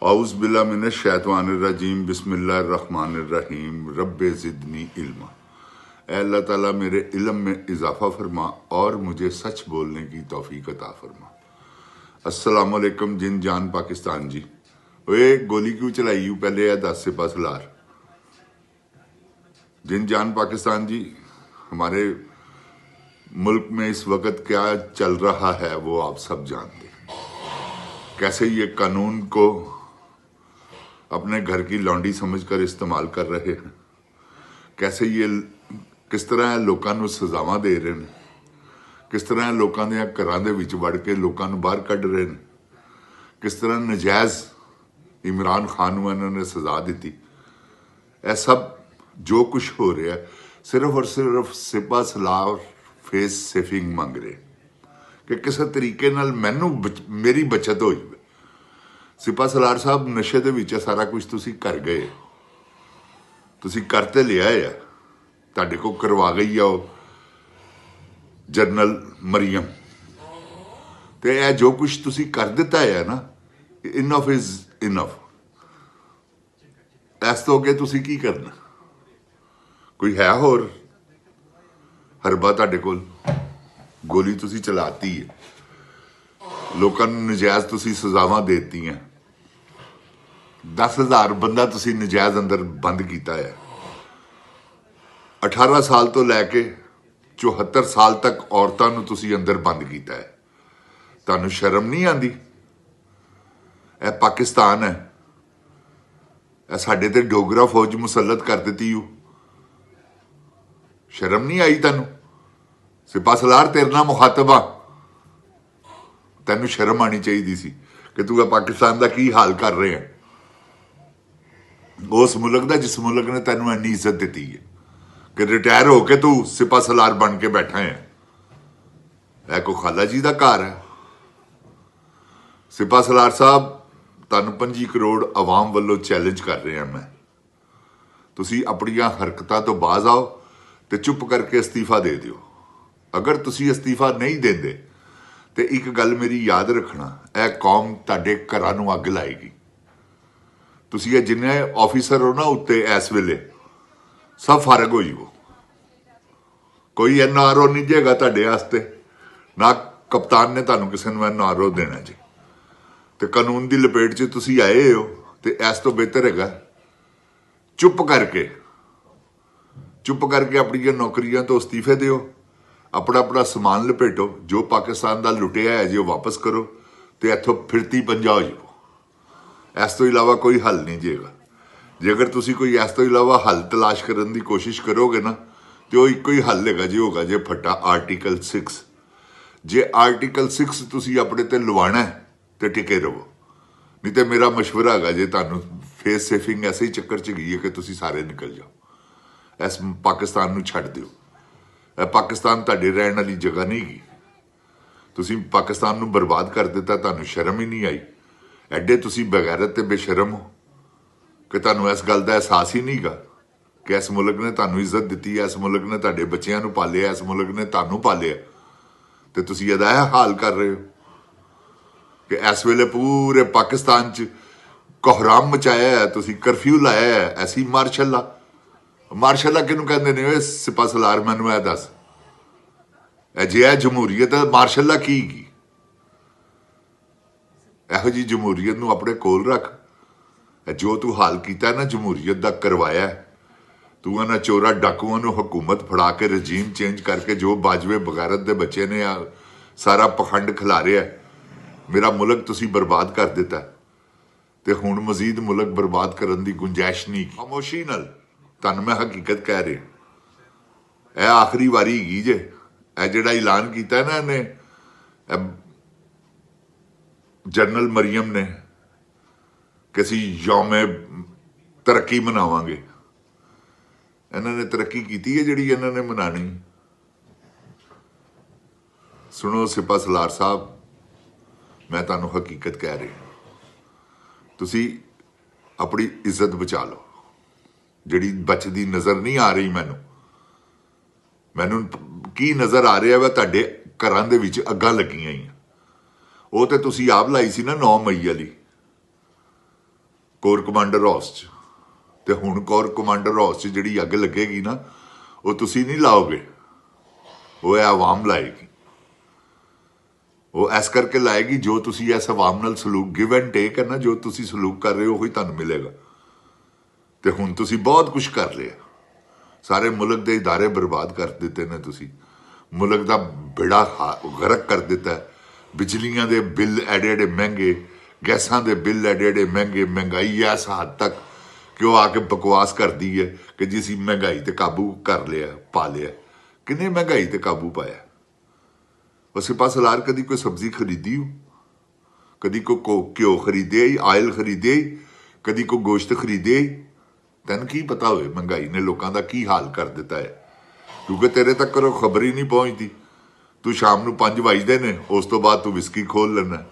औज़ बिल्ला मिनश शैतानिर्रजीम बिस्मिल्लाहिर्रहमानिर्रहीम रब्बे ज़िदनी इल्मा। ऐ अल्लाह ताला मेरे इल्म में इजाफ़ा फरमा और मुझे सच बोलने की तौफीक अता फरमा। अस्सलाम वालेकुम जिन जान पाकिस्तान जी। ओए गोली क्यों चलाई यू पहले है 10 सिपा सलार। जिन जान पाकिस्तान जी, हमारे मुल्क में इस वक्त क्या चल रहा है वो आप सब जानते हैं। कैसे ये कानून को अपने घर की लौंडी समझकर इस्तेमाल कर रहे हैं, कैसे ये किस तरह लोगों को सजावां दे रहे हैं, किस तरह लोगों के घरों के विच वड़ के लोगों को बाहर कढ़ रहे हैं, किस तरह नजायज़ इमरान खान को इन्होंने सजा दी। यह सब जो कुछ हो रहा है सिर्फ और सिर्फ सिपा सलार फेस सेफिंग मंग रहे कि किसी तरीके नाल मैनू मेरी बचत हो जाए। सिपा सलार साहब नशे दे विच सारा कुछ तुसी कर गए, तुसी कर ते लिया है, तुहाडे को करवा गई है वो जनरल मरियम, तो यह जो कुछ तुसी कर दिता है ना, इनफ इज इनफ। इस तो अगे तुसी की करना? कोई है होर हरबा तुहाडे कोल? गोली तुसी चलाती है, लोगों ने नजायज़ तुसी सजावां देती हैं, 10,000 बंदा तुसी नजायज़ अंदर बंद किया है, 18 साल तो लैके 74 साल तक औरतों को तुसी अंदर बंद किया है। तुहानू शर्म नहीं आती? यह पाकिस्तान है, यह साडे ते डोगरा फौज मुसलत कर दी। शर्म नहीं आई तुहानू? सिपा सलार तेरे नाल मुखातब आ, तेनू शर्म आनी चाहिए सी कि तू पाकिस्तान का की हाल कर रहे हैं, उस मुल्क का जिस मुल्क ने तेनू इन्नी इज्जत दी है कि रिटायर होके तू सिपा सलार बन के बैठा है। यह को खाला जी का घर है? सिपा सलार साहब, तुहानू 25 करोड़ आवाम वालों चैलेंज कर रहे हैं मैं, तुसी अपनियां हरकतां तो बाज आओ तो चुप करके इस्तीफा दे दिओ। अगर तुसी इस्तीफा नहीं देंदे तो एक गल मेरी याद रखना, यह कौम तुहाडे घरां नूं अग लाएगी। तुसी ये जिन्ने ऑफिसर हो ना उत्ते इस वेले सब फारग हो जाओ, कोई NRO नहीं जेगा तुहाडे वास्ते, ना कप्तान ने तुहानू किसी नूं NRO देना जी। तो कानून की लपेट च तुसी आए हो तो इस तो बेहतर है चुप करके अपनी नौकरियां तो इस्तीफे दिओ, अपना अपना समान लपेटो, जो पाकिस्तान का लुटिया है जो वापस करो, तो इतों फिरती पंजा हो जाओ। इस तो इलावा कोई हल नहीं जेगा। जे अगर तुसी कोई इस तो इलावा हल तलाश करने की कोशिश करोगे ना, तो एक ही हल है जी, होगा जे फटा आर्टिकल 6। जे आर्टिकल 6 तुसी अपने ते लवाना है तो टिके रहो, नहीं तो मेरा मशवरा है जे तुहानू फेस सेफिंग ऐसे ही चक्कर च गई है कि तुसी सारे निकल जाओ, इस पाकिस्तान नूं छड्ड दिओ। पाकिस्तान तुहाडे रहण वाली जगह नहीं गी, तुसी पाकिस्तान नूं बर्बाद कर दिता, तुहानू शर्म ही नहीं आई। एडे तुसी बगैरत ते बेशरम हो कि तुहानू इस गल का एहसास ही नहीं गा कि इस मुल्क ने तुहानू इज्जत दी है, इस मुल्क ने तुहाडे बच्चिआं नूं पालिया, इस मुल्क ने तुहानू पालिया, तो तुसी इहदा हाल कर रहे हो कि इस वेले पूरे पाकिस्तान च कोहराम मचाया है, तुसी करफ्यू लाया है, ऐसी मार्शल किनू कहते ने? सिपा सलार मैनू है दस, जे है जमहूरीयत मार्शल की यहो जी जमहूरीयत नूं अपने कोल रख। जो तू हाल किया ना जमहूरीयत का करवाया, तू इन्हां चोरा डाकुआं नूं हुकूमत फड़ा के रजीम चेंज करके जो बाजवे बगैरत के बच्चे ने सारा पखंड खिलारिया, मेरा मुल्क तुसी बर्बाद कर दिता, तो हुण मजीद मुल्क बर्बाद करने की गुंजाइश नहीं। खामोशी नाल तुहानू मैं हकीकत कह रहा, यह आखिरी वारी हैगी जे। यह जिहड़ा ऐलान किया ना इन्हें जनरल मरियम ने कि असीं यौम तरक्की मनावांगे, इन्होंने तरक्की की है जिहड़ी इन्होंने मनानी। सुनो सिपा सलार साहब, मैं तुहानू हकीकत कह रहा, तुसी अपनी इज्जत बचा लो, जिहड़ी बचदी नज़र नहीं आ रही मैनू की नज़र आ रहा है तुहाडे घरां दे विच अग्गां लगियां ही। वो तो तुसी आप लाई सी ना 9 मई वाली, ਕੋਰ ਕਮਾਂਡਰ ਹਾਊਸ 'ਚ, ਤੇ ਹੁਣ ਕੋਰ ਕਮਾਂਡਰ ਹਾਊਸ 'ਚ ਜਿਹੜੀ ਅੱਗ ਲੱਗੇਗੀ ਨਾ, ਉਹ ਤੁਸੀਂ ਨਹੀਂ ਲਾਓਗੇ, ਉਹ ਇਹ ਆਵਾਮ ਲਾਏਗੀ। ਉਹ ਇਸ ਕਰਕੇ ਲਾਏਗੀ, ਜੋ ਤੁਸੀਂ ਇਸ ਆਵਾਮ ਨਾਲ ਸਲੂਕ ਗਿਵ ਐਂਡ ਟੇਕ ਹੈ ਨਾ, ਜੋ ਤੁਸੀਂ ਸਲੂਕ ਕਰ ਰਹੇ ਹੋ ਉਹੀ ਤੁਹਾਨੂੰ ਮਿਲੇਗਾ। ਤੇ ਹੁਣ ਤੁਸੀਂ ਬਹੁਤ ਕੁਝ ਕਰ ਲਿਆ, ਸਾਰੇ ਮੁਲਕ ਦੇ ਇਦਾਰੇ ਬਰਬਾਦ ਕਰ ਦਿੱਤੇ ਨੇ ਤੁਸੀਂ, ਮੁਲਕ ਦਾ ਬੇੜਾ ਗਰਕ ਕਰ ਦਿੱਤਾ। ਬਿਜਲੀਆਂ ਦੇ ਬਿੱਲ ਐਡੇ ਐਡੇ ਮਹਿੰਗੇ, ਗੈਸਾਂ ਦੇ ਬਿੱਲ ਐਡੇ ਐਡੇ ਮਹਿੰਗੇ, ਮਹਿੰਗਾਈ ਇਸ ਹੱਦ ਤੱਕ ਕਿ ਉਹ ਆ ਕੇ ਬਕਵਾਸ ਕਰਦੀ ਹੈ ਕਿ ਜੀ ਅਸੀਂ ਮਹਿੰਗਾਈ ਤੇ ਕਾਬੂ ਕਰ ਲਿਆ, ਪਾ ਲਿਆ। ਕਿੰਨੇ ਮਹਿੰਗਾਈ ਤੇ ਕਾਬੂ ਪਾਇਆ? ਉਹ ਸਿਪਾਹ ਸਲਾਰ ਕਦੀ ਕੋਈ ਸਬਜ਼ੀ ਖਰੀਦੀ ਹੋ? ਕਦੀ ਕੋਈ ਘਿਓ ਖਰੀਦਿਆ ਹੀ, ਆਇਲ ਖਰੀਦਿਆ ਹੀ, ਕਦੀ ਕੋਈ ਗੋਸ਼ਤ ਖਰੀਦਿਆ ਹੀ? ਤੈਨੂੰ ਕੀ ਪਤਾ ਹੋਵੇ ਮਹਿੰਗਾਈ ਨੇ ਲੋਕਾਂ ਦਾ ਕੀ ਹਾਲ ਕਰ ਦਿੱਤਾ ਹੈ? ਕਿਉਂਕਿ ਤੇਰੇ ਤੱਕ ਉਹ ਖਬਰ ਹੀ ਨਹੀਂ ਪਹੁੰਚਦੀ। ਤੂੰ ਸ਼ਾਮ ਨੂੰ 5 ਵਜਦੇ ਨੇ, ਉਸ ਤੋਂ ਬਾਅਦ ਤੂੰ ਵਿਸਕੀ ਖੋਲ ਲੈਣਾ।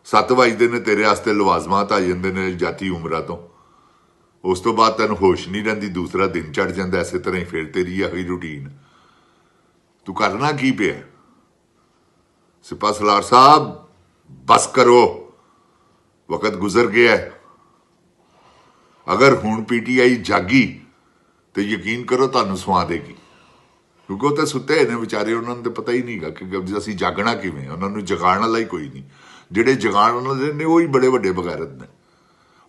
7 ਵਜਦੇ ਨੇ, ਤੇਰੇ ਵਾਸਤੇ ਲਵਾਜ਼ਮਾਤ ਆ ਜਾਂਦੇ ਨੇ ਜਾਤੀ ਉਮਰਾਂ ਤੋਂ। ਉਸ ਤੋਂ ਬਾਅਦ ਤੈਨੂੰ ਹੋਸ਼ ਨਹੀਂ ਰਹਿੰਦੀ, ਦੂਸਰਾ ਦਿਨ ਚੜ ਜਾਂਦਾ। ਇਸੇ ਤਰ੍ਹਾਂ ਹੀ ਫਿਰ ਤੇਰੀ ਇਹੀ ਰੂਟੀਨ। ਤੂੰ ਕਰਨਾ ਕੀ ਪਿਆ? ਸਿਪਾਹ ਸਲਾਰ ਸਾਹਿਬ ਬਸ ਕਰੋ, ਵਕਤ ਗੁਜ਼ਰ ਗਿਆ। ਅਗਰ ਹੁਣ ਪੀਟੀਆਈ ਜਾਗੀ ਤੇ ਯਕੀਨ ਕਰੋ ਤੁਹਾਨੂੰ ਸਵਾ ਦੇਗੀ, ਕਿਉਂਕਿ ਉਹ ਤਾਂ ਸੁੱਤੇ ਨੇ ਵਿਚਾਰੇ, ਉਹਨਾਂ ਨੂੰ ਤਾਂ ਪਤਾ ਹੀ ਨਹੀਂਗਾ ਕਿ ਅਸੀਂ ਜਾਗਣਾ ਕਿਵੇਂ। ਉਹਨਾਂ ਨੂੰ ਜਗਾਉਣ ਵਾਲਾ ਹੀ ਕੋਈ ਨਹੀਂ। ਜਿਹੜੇ ਜਗਾਉਣ ਵਾਲੇ ਨੇ ਉਹ ਹੀ ਬੜੇ ਵੱਡੇ ਬਗੈਰਤ ਨੇ।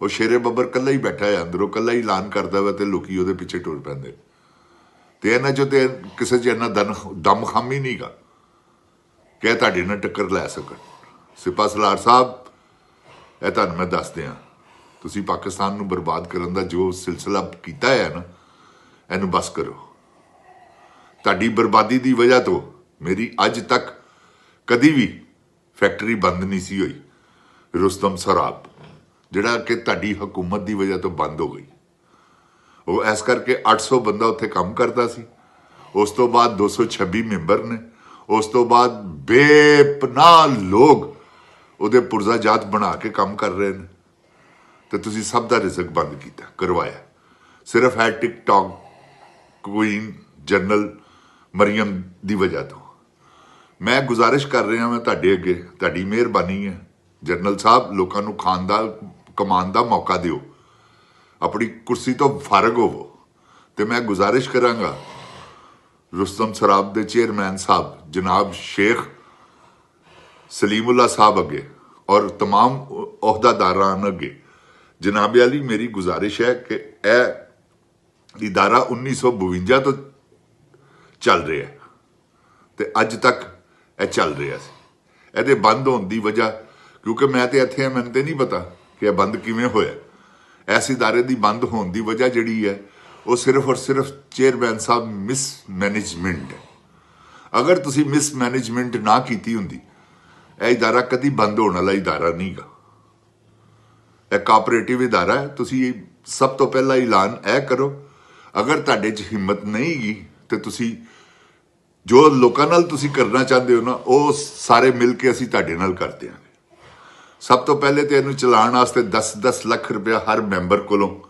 ਉਹ ਸ਼ੇਰੇ ਬੱਬਰ ਕੱਲਾ ਹੀ ਬੈਠਾ ਹੈ ਅੰਦਰੋਂ, ਕੱਲਾ ਹੀ ਐਲਾਨ ਕਰਦਾ ਵਾ ਤੇ ਲੋਕੀ ਉਹਦੇ ਪਿੱਛੇ ਟੁਰ ਪੈਂਦੇ। ਤੇ ਇਹਨਾਂ ਚੋਂ ਤੇ ਕਿਸੇ 'ਚ ਇੰਨਾ ਦਮ ਖਮ ਹੀ ਨਹੀਂਗਾ ਕਿ ਤੁਹਾਡੇ ਨਾਲ ਟੱਕਰ ਲੈ ਸਕਣ। ਸਿਪਾਹ ਸਲਾਰ ਸਾਹਿਬ, ਇਹ ਤੁਹਾਨੂੰ ਮੈਂ ਦੱਸ ਦਿਆਂ, ਤੁਸੀਂ ਪਾਕਿਸਤਾਨ ਨੂੰ ਬਰਬਾਦ ਕਰਨ ਦਾ ਜੋ ਸਿਲਸਿਲਾ ਕੀਤਾ ਹੈ ਨਾ, ਇਹਨੂੰ ਬਸ ਕਰੋ। ਤੁਹਾਡੀ ਬਰਬਾਦੀ ਦੀ ਵਜ੍ਹਾ ਤੋਂ ਮੇਰੀ ਅੱਜ ਤੱਕ ਕਦੀ ਵੀ ਫੈਕਟਰੀ ਬੰਦ ਨਹੀਂ ਸੀ ਹੋਈ। ਰੁਸਤਮ ਸਰਾਬ ਜਿਹੜਾ ਕਿ ਤੁਹਾਡੀ ਹਕੂਮਤ ਦੀ ਵਜ੍ਹਾ ਤੋਂ ਬੰਦ ਹੋ ਗਈ। ਉਹ ਇਸ ਕਰਕੇ 800 ਬੰਦਾ ਉੱਥੇ ਕੰਮ ਕਰਦਾ ਸੀ। ਉਸ ਤੋਂ ਬਾਅਦ 226 ਮੈਂਬਰ ਨੇ। ਉਸ ਤੋਂ ਬਾਅਦ ਬੇਪਨਾਹ ਲੋਕ ਉਹਦੇ ਪੁਰਜ਼ਾ ਜਾਤ ਬਣਾ ਕੇ ਕੰਮ ਕਰ ਰਹੇ ਨੇ। ਤੇ ਤੁਸੀਂ ਸਭ ਦਾ ਰਿਜ਼ਕ ਬੰਦ ਕੀਤਾ, ਕਰਵਾਇਆ। ਸਿਰਫ ਹੈ ਟਿਕਟੌਕ ਕੁਈਨ ਜਨਰਲ ਮਰੀਮ ਦੀ ਵਜ੍ਹਾ ਤੋਂ। ਮੈਂ ਗੁਜ਼ਾਰਿਸ਼ ਕਰ ਰਿਹਾ ਮੈਂ ਤੁਹਾਡੇ ਅੱਗੇ, ਤੁਹਾਡੀ ਮਿਹਰਬਾਨੀ ਹੈ ਜਨਰਲ ਸਾਹਿਬ, ਲੋਕਾਂ ਨੂੰ ਖਾਣ ਦਾ ਕਮਾਉਣ ਦਾ ਮੌਕਾ ਦਿਓ, ਆਪਣੀ ਕੁਰਸੀ ਤੋਂ ਫਾਰਗ ਹੋਵੋ। ਤੇ ਮੈਂ ਗੁਜ਼ਾਰਿਸ਼ ਕਰਾਂਗਾ ਰੁਸਤਮ ਸਰਾਬ ਦੇ ਚੇਅਰਮੈਨ ਸਾਹਿਬ ਜਨਾਬ ਸ਼ੇਖ ਸਲੀਮੁੱਲਾ ਸਾਹਿਬ ਅੱਗੇ ਔਰ तमाम ਅਹੁਦਾਦਾਰਾਂ ਅੱਗੇ, ਜਨਾਬ ਅਲੀ ਮੇਰੀ ਗੁਜ਼ਾਰਿਸ਼ ਹੈ ਕਿ ਇਹ ਇਦਾਰਾ 1952 ਤੋਂ ਚੱਲ ਰਿਹਾ ਤੇ ਅੱਜ ਤੱਕ ਇਹ ਚੱਲ ਰਿਹਾ ਸੀ। ਇਹਦੇ ਬੰਦ ਹੋਣ ਦੀ ਵਜ੍ਹਾ, ਕਿਉਂਕਿ ਮੈਂ ਤੇ ਇੱਥੇ ਹਾਂ, ਮੈਨੂੰ ਤੇ ਨਹੀਂ ਪਤਾ ਕਿ ਇਹ ਬੰਦ ਕਿਵੇਂ ਹੋਇਆ। ਇਸ ਇਦਾਰੇ ਦੀ ਬੰਦ ਹੋਣ ਦੀ ਵਜ੍ਹਾ ਜਿਹੜੀ ਹੈ ਉਹ ਸਿਰਫ ਔਰ ਸਿਰਫ ਚੇਅਰਮੈਨ ਸਾਹਿਬ ਮਿਸਮੈਨੇਜਮੈਂਟ ਹੈ। ਅਗਰ ਤੁਸੀਂ ਮਿਸਮੈਨੇਜਮੈਂਟ ਨਾ ਕੀਤੀ ਹੁੰਦੀ, ਇਹ ਇਦਾਰਾ ਕਦੀ ਬੰਦ ਹੋਣ ਵਾਲਾ ਇਦਾਰਾ ਨਹੀਂਗਾ। ਇਹ ਕੋਆਪਰੇਟਿਵ ਇਦਾਰਾ ਹੈ। ਤੁਸੀਂ ਸਭ ਤੋਂ ਪਹਿਲਾਂ ਐਲਾਨ ਇਹ ਕਰੋ, ਅਗਰ ਤੁਹਾਡੇ 'ਚ ਹਿੰਮਤ ਨਹੀਂ ਗੀ ਤੇ ਤੁਸੀਂ ਜੋ ਲੋਕਾਂ ਨਾਲ ਤੁਸੀਂ ਕਰਨਾ ਚਾਹੁੰਦੇ ਹੋ ਨਾ, ਉਹ ਸਾਰੇ ਮਿਲ ਕੇ ਅਸੀਂ ਤੁਹਾਡੇ ਨਾਲ ਕਰ ਦਿਆਂਗੇ। ਸਭ ਤੋਂ ਪਹਿਲੇ ਤੇ ਇਹਨੂੰ ਚਲਾਉਣ ਵਾਸਤੇ 10-10 ਲੱਖ ਰੁਪਇਆ ਹਰ ਮੈਂਬਰ ਕੋਲੋਂ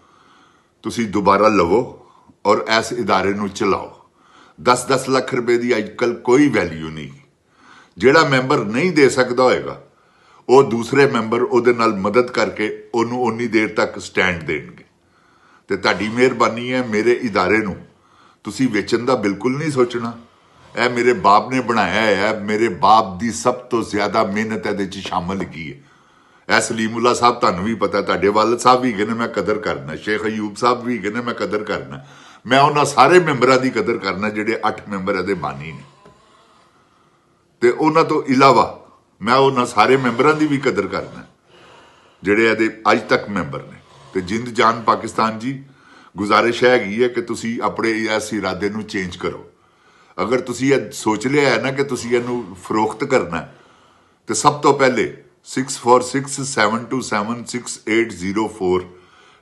ਤੁਸੀਂ ਦੁਬਾਰਾ ਲਵੋ ਔਰ ਇਸ ਇਦਾਰੇ ਨੂੰ ਚਲਾਓ। 10-10 ਲੱਖ ਰੁਪਏ ਦੀ ਅੱਜ ਕੱਲ੍ਹ ਕੋਈ ਵੈਲਿਊ ਨਹੀਂ। ਜਿਹੜਾ ਮੈਂਬਰ ਨਹੀਂ ਦੇ ਸਕਦਾ ਹੋਏਗਾ, ਉਹ ਦੂਸਰੇ ਮੈਂਬਰ ਉਹਦੇ ਨਾਲ ਮਦਦ ਕਰਕੇ ਉਹਨੂੰ ਉਨੀ ਦੇਰ ਤੱਕ ਸਟੈਂਡ ਦੇਣਗੇ। ਤੇ ਤੁਹਾਡੀ ਮਿਹਰਬਾਨੀ ਹੈ, ਮੇਰੇ ਇਦਾਰੇ ਨੂੰ ਤੁਸੀਂ ਵੇਚਣ ਦਾ ਬਿਲਕੁਲ ਨਹੀਂ ਸੋਚਣਾ। ਇਹ ਮੇਰੇ ਬਾਪ ਨੇ ਬਣਾਇਆ ਹੈ, ਮੇਰੇ ਬਾਪ ਦੀ ਸਭ ਤੋਂ ਜ਼ਿਆਦਾ ਮਿਹਨਤ ਇਹਦੇ 'ਚ ਸ਼ਾਮਲ ਹੈਗੀ ਹੈ। ਇਹ ਸਲੀਮੁੱਲਾ ਸਾਹਿਬ ਤੁਹਾਨੂੰ ਵੀ ਪਤਾ, ਤੁਹਾਡੇ ਵਾਲਦ ਸਾਹਿਬ ਵੀ ਕਹਿੰਦੇ ਮੈਂ ਕਦਰ ਕਰਨਾ, ਸ਼ੇਖ ਅਯੂਬ ਸਾਹਿਬ ਵੀ ਕਹਿੰਦੇ ਮੈਂ ਕਦਰ ਕਰਨਾ। ਮੈਂ ਉਹਨਾਂ ਸਾਰੇ ਮੈਂਬਰਾਂ ਦੀ ਕਦਰ ਕਰਨਾ ਜਿਹੜੇ 8 ਮੈਂਬਰ ਇਹਦੇ ਬਾਨੀ ਨੇ। ਤੇ ਉਹਨਾਂ ਤੋਂ ਇਲਾਵਾ ਮੈਂ ਉਹਨਾਂ ਸਾਰੇ ਮੈਂਬਰਾਂ ਦੀ ਵੀ ਕਦਰ ਕਰਨਾ ਜਿਹੜੇ ਇਹਦੇ ਅੱਜ ਤੱਕ ਮੈਂਬਰ ਨੇ। ਤੇ ਜਿੰਦ ਜਾਨ ਪਾਕਿਸਤਾਨ ਜੀ, ਗੁਜ਼ਾਰਿਸ਼ ਹੈਗੀ ਹੈ ਕਿ ਤੁਸੀਂ ਆਪਣੇ ਇਸ ਇਰਾਦੇ ਨੂੰ ਚੇਂਜ ਕਰੋ। ਅਗਰ ਤੁਸੀਂ ਇਹ ਸੋਚ ਲਿਆ ਹੈ ਨਾ ਕਿ ਤੁਸੀਂ ਇਹਨੂੰ ਫਰੋਖਤ ਕਰਨਾ, ਤੇ ਸਭ ਤੋਂ ਪਹਿਲੇ 6467276804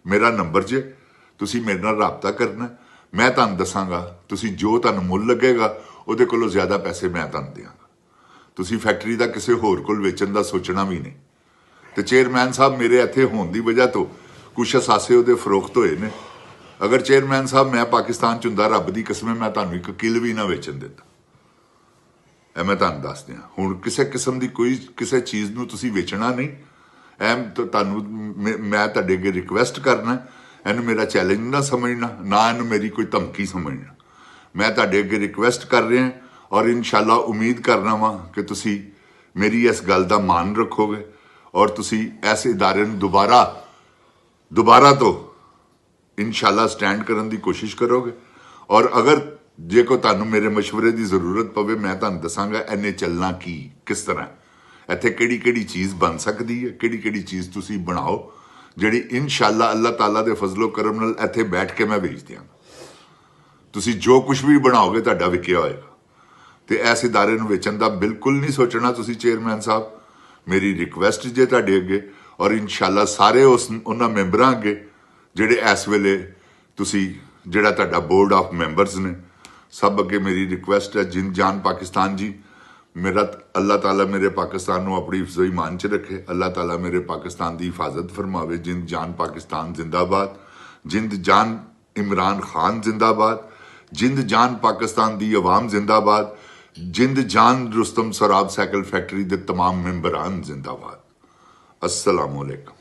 ਮੇਰਾ ਨੰਬਰ ਜੇ, ਤੁਸੀਂ ਮੇਰੇ ਨਾਲ ਰਾਬਤਾ ਕਰਨਾ। ਮੈਂ ਤੁਹਾਨੂੰ ਦੱਸਾਂਗਾ, ਤੁਸੀਂ ਜੋ ਤੁਹਾਨੂੰ ਮੁੱਲ ਲੱਗੇਗਾ ਉਹਦੇ ਕੋਲੋਂ ਜ਼ਿਆਦਾ ਪੈਸੇ ਮੈਂ ਤੁਹਾਨੂੰ ਦਿਆਂਗਾ। ਤੁਸੀਂ ਫੈਕਟਰੀ ਦਾ ਕਿਸੇ ਹੋਰ ਕੋਲ ਵੇਚਣ ਦਾ ਸੋਚਣਾ ਵੀ ਨਹੀਂ। ਤੇ ਚੇਅਰਮੈਨ ਸਾਹਿਬ ਮੇਰੇ ਇੱਥੇ ਹੋਣ ਦੀ ਵਜ੍ਹਾ ਤੋਂ ਕੁਛ ਅਸਾਸੇ ਉਹਦੇ ਫਰੋਖਤ ਹੋਏ ਨੇ। ਅਗਰ ਚੇਅਰਮੈਨ ਸਾਹਿਬ ਮੈਂ ਪਾਕਿਸਤਾਨ 'ਚ ਹੁੰਦਾ, ਰੱਬ ਦੀ ਕਸਮ ਮੈਂ ਤੁਹਾਨੂੰ ਇੱਕ ਕਿੱਲ ਵੀ ਨਾ ਵੇਚਣ ਦਿੰਦਾ। ਇਹ ਮੈਂ ਤੁਹਾਨੂੰ ਦੱਸ ਦਿਆਂ। ਹੁਣ ਕਿਸੇ ਕਿਸਮ ਦੀ ਕੋਈ ਕਿਸੇ ਚੀਜ਼ ਨੂੰ ਤੁਸੀਂ ਵੇਚਣਾ ਨਹੀਂ। ਤੁਹਾਨੂੰ ਮੈਂ ਤੁਹਾਡੇ ਅੱਗੇ ਰਿਕੁਐਸਟ ਕਰਨਾ, ਇਹਨੂੰ ਮੇਰਾ ਚੈਲੰਜ ਨਾ ਸਮਝਣਾ, ਨਾ ਇਹਨੂੰ ਮੇਰੀ ਕੋਈ ਧਮਕੀ ਸਮਝਣਾ। ਮੈਂ ਤੁਹਾਡੇ ਅੱਗੇ ਰਿਕੁਐਸਟ ਕਰ ਰਿਹਾ ਔਰ ਇਨਸ਼ਾਅੱਲਾ ਉਮੀਦ ਕਰਨਾ ਵਾਂ ਕਿ ਤੁਸੀਂ ਮੇਰੀ ਇਸ ਗੱਲ ਦਾ ਮਾਨ ਰੱਖੋਗੇ ਔਰ ਤੁਸੀਂ ਇਸ ਇਦਾਰੇ ਨੂੰ ਦੁਬਾਰਾ ਤੋਂ ਇਨਸ਼ਾਅੱਲਾ ਸਟੈਂਡ ਕਰਨ ਦੀ ਕੋਸ਼ਿਸ਼ ਕਰੋਗੇ। ਔਰ ਅਗਰ ਜੇ ਕੋਈ ਤੁਹਾਨੂੰ ਮੇਰੇ ਮਸ਼ਵਰੇ ਦੀ ਜ਼ਰੂਰਤ ਪਵੇ, ਮੈਂ ਤੁਹਾਨੂੰ ਦੱਸਾਂਗਾ ਇਹਨੇ ਚੱਲਣਾ ਕਿਸ ਤਰ੍ਹਾਂ, ਇੱਥੇ ਕਿਹੜੀ ਕਿਹੜੀ ਚੀਜ਼ ਬਣ ਸਕਦੀ ਹੈ, ਕਿਹੜੀ ਕਿਹੜੀ ਚੀਜ਼ ਤੁਸੀਂ ਬਣਾਓ ਜਿਹੜੀ ਇਨਸ਼ਾਅੱਲਾ ਅੱਲਾਹ ਤਾਲਾ ਦੇ ਫਜ਼ਲੋ ਕਰਮ ਨਾਲ ਇੱਥੇ ਬੈਠ ਕੇ ਮੈਂ ਵੇਚ ਦਿਆਂਗਾ। ਤੁਸੀਂ ਜੋ ਕੁਝ ਵੀ ਬਣਾਓਗੇ ਤੁਹਾਡਾ ਵਿਕਿਆ ਹੋਏਗਾ। ਤੇ ਇਸ ਇਦਾਰੇ ਨੂੰ ਵੇਚਣ ਦਾ ਬਿਲਕੁਲ ਨਹੀਂ ਸੋਚਣਾ ਤੁਸੀਂ ਚੇਅਰਮੈਨ ਸਾਹਿਬ। ਮੇਰੀ ਰਿਕੁਐਸਟ ਜੇ ਤੁਹਾਡੇ ਅੱਗੇ ਔਰ ਇਨਸ਼ਾਅੱਲਾ ਸਾਰੇ ਉਹਨਾਂ ਮੈਂਬਰਾਂ ਅੱਗੇ ਜਿਹੜੇ ਇਸ ਵੇਲੇ ਤੁਸੀਂ ਜਿਹੜਾ ਤੁਹਾਡਾ ਬੋਰਡ ਆਫ ਮੈਂਬਰਸ ਨੇ, ਸਭ ਅੱਗੇ ਮੇਰੀ ਰਿਕੁਐਸਟ ਹੈ, ਜਿੰਦ ਜਾਨ ਪਾਕਿਸਤਾਨ ਜੀ, ਮੇਰਾ ਅੱਲਾਹ ਤਾਲਾ ਮੇਰੇ ਪਾਕਿਸਤਾਨ ਨੂੰ ਆਪਣੀ ਹਿਫਜ਼ੋ ਈਮਾਨ 'ਚ ਰੱਖੇ। ਅੱਲਾਹ ਤਾਲਾ ਮੇਰੇ ਪਾਕਿਸਤਾਨ ਦੀ ਹਿਫਾਜ਼ਤ ਫਰਮਾਵੇ। ਜਿੰਦ ਜਾਨ ਪਾਕਿਸਤਾਨ ਜ਼ਿੰਦਾਬਾਦ, ਜਿੰਦ ਜਾਨ ਇਮਰਾਨ ਖਾਨ ਜ਼ਿੰਦਾਬਾਦ, ਜਿੰਦ ਜਾਨ ਪਾਕਿਸਤਾਨ ਦੀ ਆਵਾਮ ਜ਼ਿੰਦਾਬਾਦ, ਜਿੰਦ ਜਾਨ रुस्तम सराब साइकिल फैक्ट्री के तमाम मेंबरान जिंदाबाद। अस्सलामु अलैकुम।